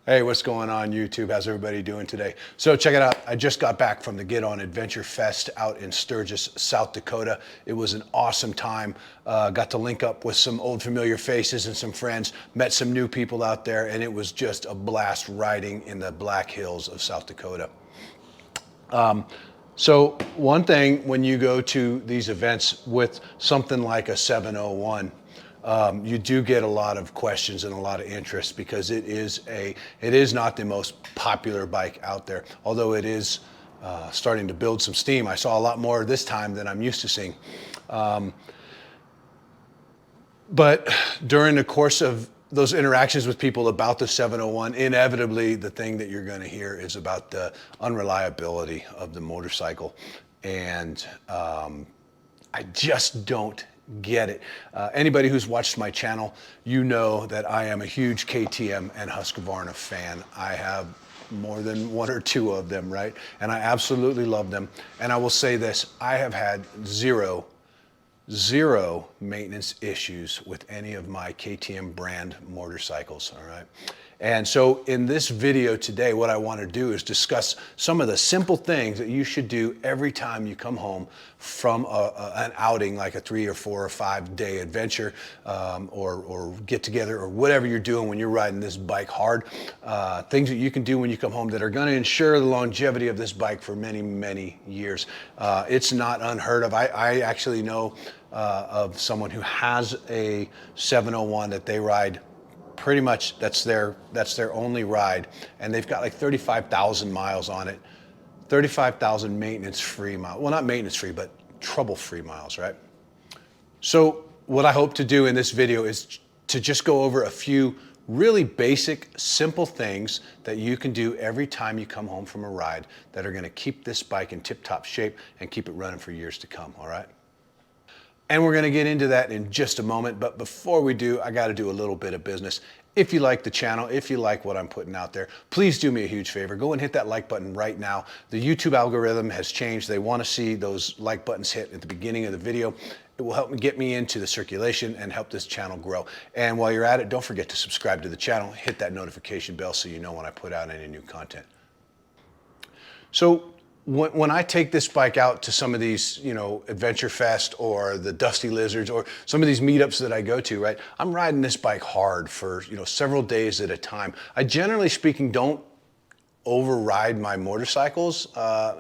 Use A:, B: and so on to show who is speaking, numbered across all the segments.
A: Hey, what's going on YouTube? How's everybody doing today? So check it out. I just got back from the Get On Adventure Fest out in Sturgis, South Dakota. It was an awesome time. Got to link up with some old familiar faces and some friends, met some new people out there, and it was just a blast riding in the Black Hills of South Dakota. So one thing when you go to these events with something like a 701, you do get a lot of questions and a lot of interest because it is not the most popular bike out there, although it is starting to build some steam. I saw a lot more this time than I'm used to seeing. But during the course of those interactions with people about the 701, inevitably the thing that you're going to hear is about the unreliability of the motorcycle. And I just don't get it. Anybody who's watched my channel, you know that I am a huge KTM and Husqvarna fan. I have more than one or two of them, right? And I absolutely love them. And I will say this, I have had zero maintenance issues with any of my KTM brand motorcycles, all right? And so in this video today, what I want to do is discuss some of the simple things that you should do every time you come home from an outing, like a 3 or 4 or 5 day adventure, or get together, or whatever you're doing when you're riding this bike hard. Things that you can do when you come home that are going to ensure the longevity of this bike for many, many years. It's not unheard of. I actually know of someone who has a 701 that they ride pretty much, that's their only ride, and they've got like 35,000 miles on it. 35,000 maintenance-free miles. Well, not maintenance-free, but trouble-free miles, right? So what I hope to do in this video is to just go over a few really basic, simple things that you can do every time you come home from a ride that are going to keep this bike in tip-top shape and keep it running for years to come, all right? And we're going to get into that in just a moment, but before we do, I got to do a little bit of business. If you like the channel, if you like what I'm putting out there, please do me a huge favor. Go and hit that like button right now. The YouTube algorithm has changed. They want to see those like buttons hit at the beginning of the video. It will help me get me into the circulation and help this channel grow. And while you're at it, don't forget to subscribe to the channel. Hit that notification bell so you know when I put out any new content. So when I take this bike out to some of these, Adventure Fest or the Dusty Lizards or some of these meetups that I go to, right, I'm riding this bike hard for, several days at a time. I generally speaking don't override my motorcycles,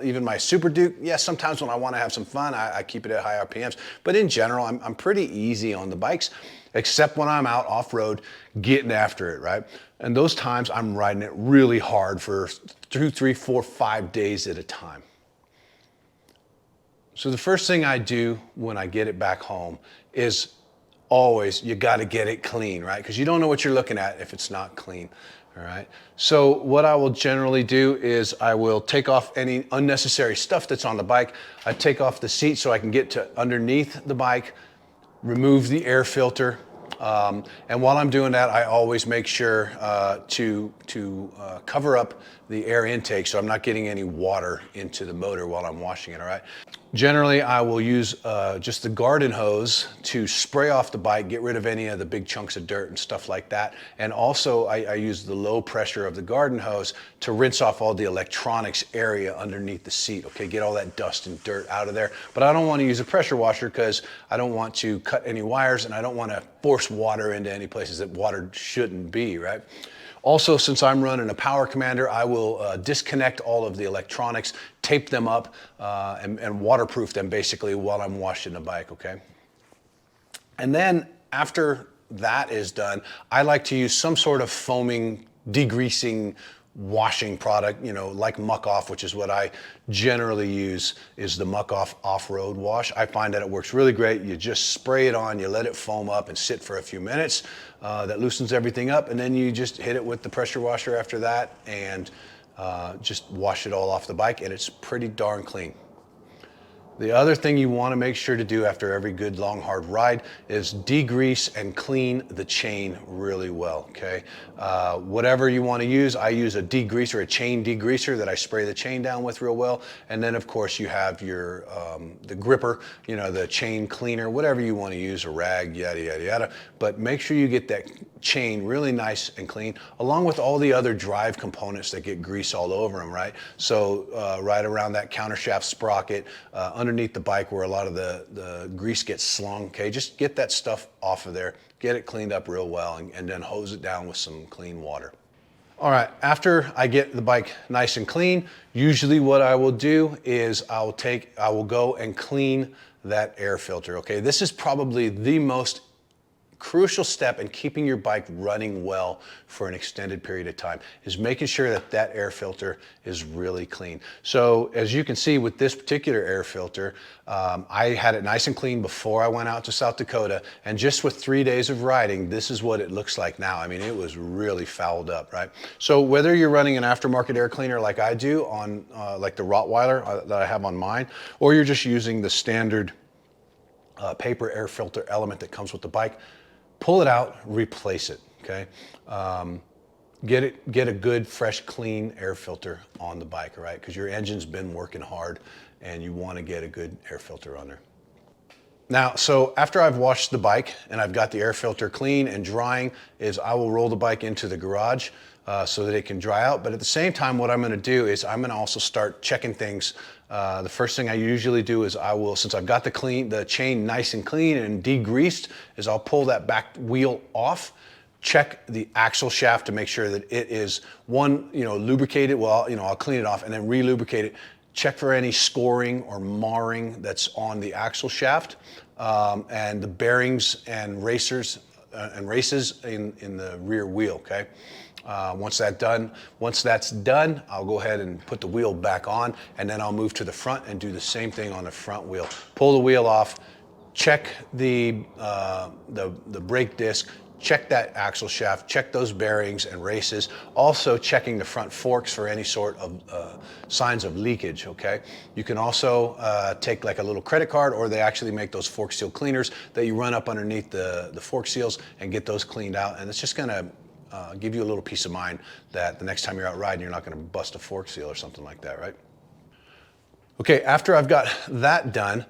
A: even my Super Duke. Yes, sometimes when I want to have some fun, I keep it at high RPMs, but in general, I'm pretty easy on the bikes, except when I'm out off-road getting after it, right? And those times I'm riding it really hard for 2, 3, 4, 5 days at a time. So the first thing I do when I get it back home is always, you got to get it clean, right? Because you don't know what you're looking at if it's not clean. All right. So what I will generally do is I will take off any unnecessary stuff that's on the bike. I take off the seat so I can get to underneath the bike, remove the air filter. And while I'm doing that, I always make sure to cover up the air intake so I'm not getting any water into the motor while I'm washing it, all right? Generally, I will use just the garden hose to spray off the bike, get rid of any of the big chunks of dirt and stuff like that. And also, I use the low pressure of the garden hose to rinse off all the electronics area underneath the seat, okay? Get all that dust and dirt out of there. But I don't want to use a pressure washer because I don't want to cut any wires and I don't want to force water into any places that water shouldn't be, right? Also, since I'm running a Power Commander, I will disconnect all of the electronics, tape them up, and waterproof them basically while I'm washing the bike, okay? And then after that is done, I like to use some sort of foaming, degreasing, washing product, like Muck Off, which is what I generally use, is the Muck Off off-road wash. I find that it works really great. You just spray it on, you let it foam up and sit for a few minutes. That loosens everything up, and then you just hit it with the pressure washer after that and just wash it all off the bike, and it's pretty darn clean. The other thing you want to make sure to do after every good long hard ride is degrease and clean the chain really well, okay? Whatever you want to use, I use a degreaser, a chain degreaser that I spray the chain down with real well. And then of course you have your, the gripper, you know, the chain cleaner, whatever you want to use, a rag, yada, yada, yada. But make sure you get that chain really nice and clean, along with all the other drive components that get grease all over them, right? So right around that countershaft sprocket, underneath the bike where a lot of the grease gets slung, okay? Just get that stuff off of there, get it cleaned up real well, and then hose it down with some clean water. All right, after I get the bike nice and clean, usually what I will do is I will go and clean that air filter, okay? This is probably the most crucial step in keeping your bike running well for an extended period of time, is making sure that that air filter is really clean. So as you can see with this particular air filter, I had it nice and clean before I went out to South Dakota, and just with 3 days of riding, this is what it looks like now. I mean, it was really fouled up, right? So whether you're running an aftermarket air cleaner like I do on like the Rottweiler that I have on mine, or you're just using the standard paper air filter element that comes with the bike, pull it out, replace it, okay? Get a good, fresh, clean air filter on the bike, all right? Because your engine's been working hard and you want to get a good air filter on there. Now, so after I've washed the bike and I've got the air filter clean and drying, is I will roll the bike into the garage so that it can dry out. But at the same time, what I'm going to do is I'm going to also start checking things. The first thing I usually do is I will, since I've got the chain nice and clean and degreased, is I'll pull that back wheel off, check the axle shaft to make sure that it is lubricated. Well, I'll clean it off and then re-lubricate it. Check for any scoring or marring that's on the axle shaft, and the bearings and races in the rear wheel, okay? Once that's done, I'll go ahead and put the wheel back on, and then I'll move to the front and do the same thing on the front wheel. Pull the wheel off, check the brake disc, check that axle shaft, check those bearings and races, also checking the front forks for any sort of signs of leakage, okay? You can also take like a little credit card, or they actually make those fork seal cleaners that you run up underneath the fork seals and get those cleaned out, and it's just gonna give you a little peace of mind that the next time you're out riding, you're not gonna bust a fork seal or something like that, right? Okay, after I've got that done,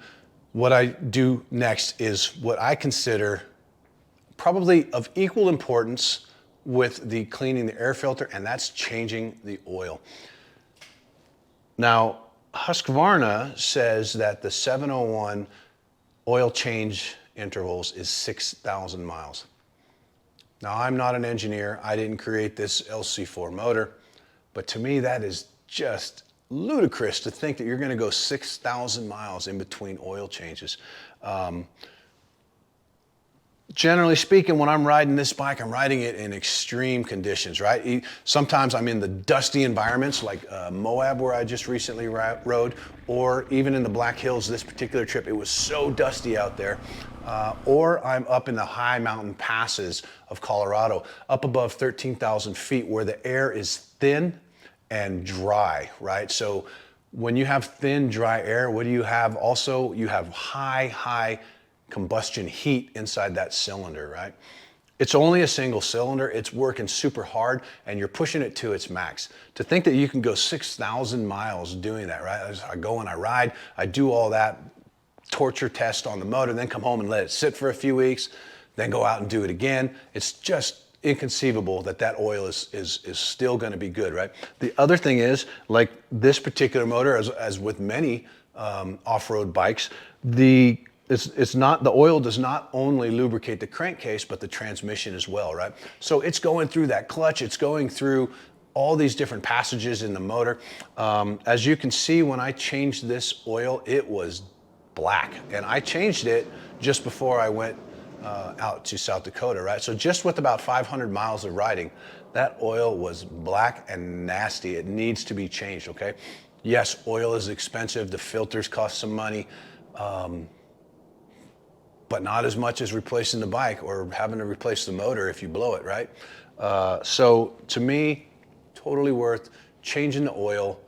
A: what I do next is what I consider probably of equal importance with the cleaning the air filter, and that's changing the oil. Now, Husqvarna says that the 701 oil change intervals is 6,000 miles. Now, I'm not an engineer. I didn't create this LC4 motor, but to me, that is just ludicrous to think that you're gonna go 6,000 miles in between oil changes. Generally speaking, when I'm riding this bike, I'm riding it in extreme conditions, right? Sometimes I'm in the dusty environments like Moab, where I just recently rode, or even in the Black Hills this particular trip, it was so dusty out there. Or I'm up in the high mountain passes of Colorado, up above 13,000 feet, where the air is thin and dry, right? So when you have thin, dry air, what do you have also? You have high combustion heat inside that cylinder, right? It's only a single cylinder, it's working super hard, and you're pushing it to its max. To think that you can go 6,000 miles doing that, right? I go and I ride, I do all that torture test on the motor, then come home and let it sit for a few weeks, then go out and do it again. It's just inconceivable that that oil is still gonna be good, right? The other thing is, like this particular motor, as with many off-road bikes, the oil does not only lubricate the crankcase, but the transmission as well, right? So it's going through that clutch, it's going through all these different passages in the motor. As you can see, when I changed this oil, it was black, and I changed it just before I went out to South Dakota, right? So just with about 500 miles of riding, that oil was black and nasty. It needs to be changed, okay? Yes, oil is expensive, the filters cost some money, but not as much as replacing the bike or having to replace the motor if you blow it, right? So to me, totally worth changing the oil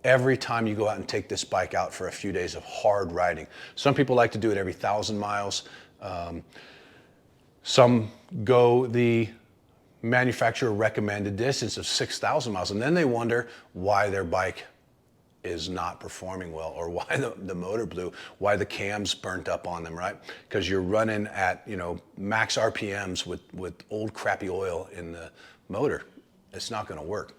A: every time you go out and take this bike out for a few days of hard riding. Some people like to do it every 1,000 miles. Some go the manufacturer recommended distance of 6,000 miles, and then they wonder why their bike is not performing well, or why the motor blew, why the cam's burnt up on them, right? Because you're running at, you know, max RPMs with old crappy oil in the motor. It's not gonna work.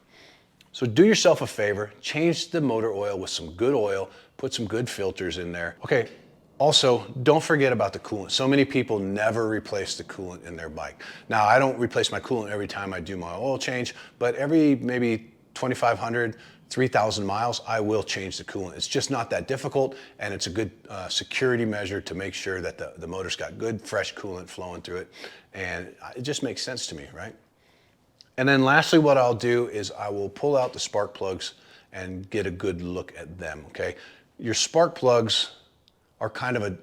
A: So do yourself a favor, change the motor oil with some good oil, put some good filters in there. Okay, also, don't forget about the coolant. So many people never replace the coolant in their bike. Now, I don't replace my coolant every time I do my oil change, but every maybe 2,500, 3,000 miles, I will change the coolant. It's just not that difficult, and it's a good security measure to make sure that the motor's got good, fresh coolant flowing through it. And it just makes sense to me, right? And then lastly, what I'll do is I will pull out the spark plugs and get a good look at them, okay? Your spark plugs are kind of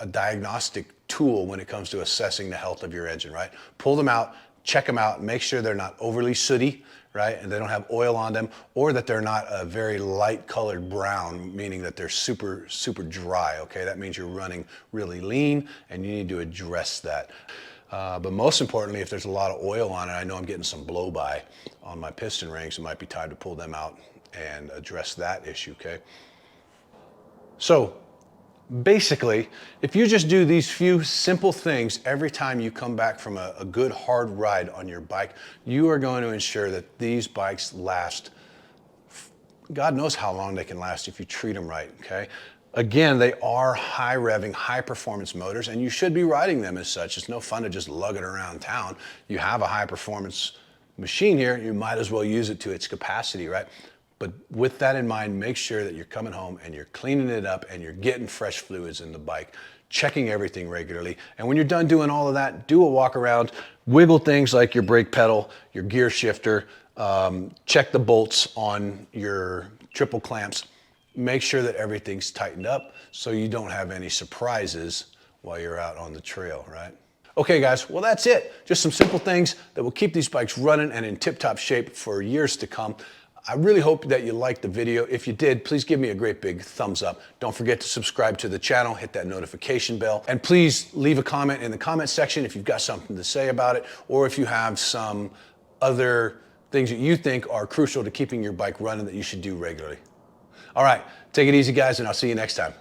A: a diagnostic tool when it comes to assessing the health of your engine, right? Pull them out, check them out, make sure they're not overly sooty, right? And they don't have oil on them, or that they're not a very light colored brown, meaning that they're super, super dry, okay? That means you're running really lean, and you need to address that. But most importantly, if there's a lot of oil on it, I know I'm getting some blow by on my piston rings, it might be time to pull them out and address that issue, okay? So basically, if you just do these few simple things every time you come back from a good hard ride on your bike, you are going to ensure that these bikes last, God knows how long they can last if you treat them right, okay? Again, they are high revving, high performance motors, and you should be riding them as such. It's no fun to just lug it around town. You have a high performance machine here, you might as well use it to its capacity, right? But with that in mind, make sure that you're coming home and you're cleaning it up and you're getting fresh fluids in the bike, checking everything regularly. And when you're done doing all of that, do a walk around, wiggle things like your brake pedal, your gear shifter, check the bolts on your triple clamps. Make sure that everything's tightened up so you don't have any surprises while you're out on the trail, right? Okay guys, well that's it. Just some simple things that will keep these bikes running and in tip-top shape for years to come. I really hope that you liked the video. If you did, please give me a great big thumbs up. Don't forget to subscribe to the channel, hit that notification bell, and please leave a comment in the comment section if you've got something to say about it, or if you have some other things that you think are crucial to keeping your bike running that you should do regularly. All right, take it easy guys, and I'll see you next time.